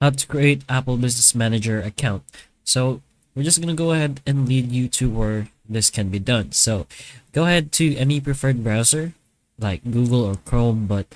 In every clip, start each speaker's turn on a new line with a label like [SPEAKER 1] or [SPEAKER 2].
[SPEAKER 1] how to create Apple Business Manager account. So we're just gonna go ahead and lead you to where this can be done. So go ahead to any preferred browser like Google or Chrome, but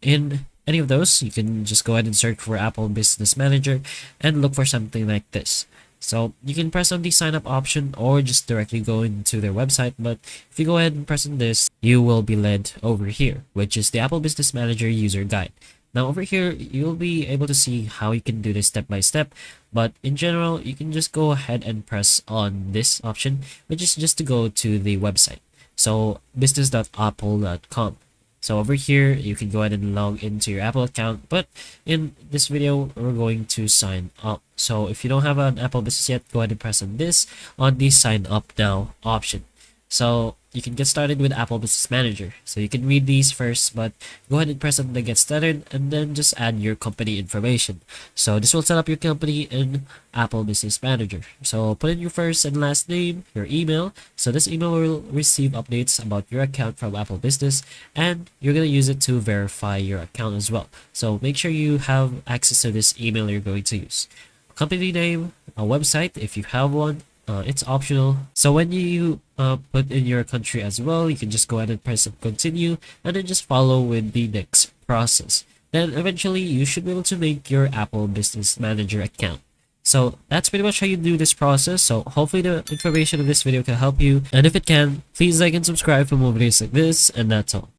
[SPEAKER 1] in any of those, you can just go ahead and search for Apple Business Manager and look for something like this. So you can press on the sign up option or just directly go into their website. But if you go ahead and press on this, you will be led over here, which is the Apple Business Manager user guide. Now over here, you'll be able to see how you can do this step by step. But in general, you can just go ahead and press on this option, which is just to go to the website. So business.apple.com. So over here, you can go ahead and log into your Apple account. But in this video, we're going to sign up. So if you don't have an Apple business yet, go ahead and press on this on the sign up now option. So you can get started with Apple Business Manager. So you can read these first, but go ahead and press on the get started and then just add your company information. So this will set up your company in Apple Business Manager. So put in your first and last name, your email. So this email will receive updates about your account from Apple Business, and you're going to use it to verify your account as well. So make sure you have access to this email you're going to use. Company name, a website if you have one. It's optional. So when you put in your country as well, you can just go ahead and press continue and then just follow with the next process. Then eventually you should be able to make your Apple Business Manager account. So that's pretty much how you do this process. So hopefully the information of this video can help you. And if it can, please like and subscribe for more videos like this. And that's all.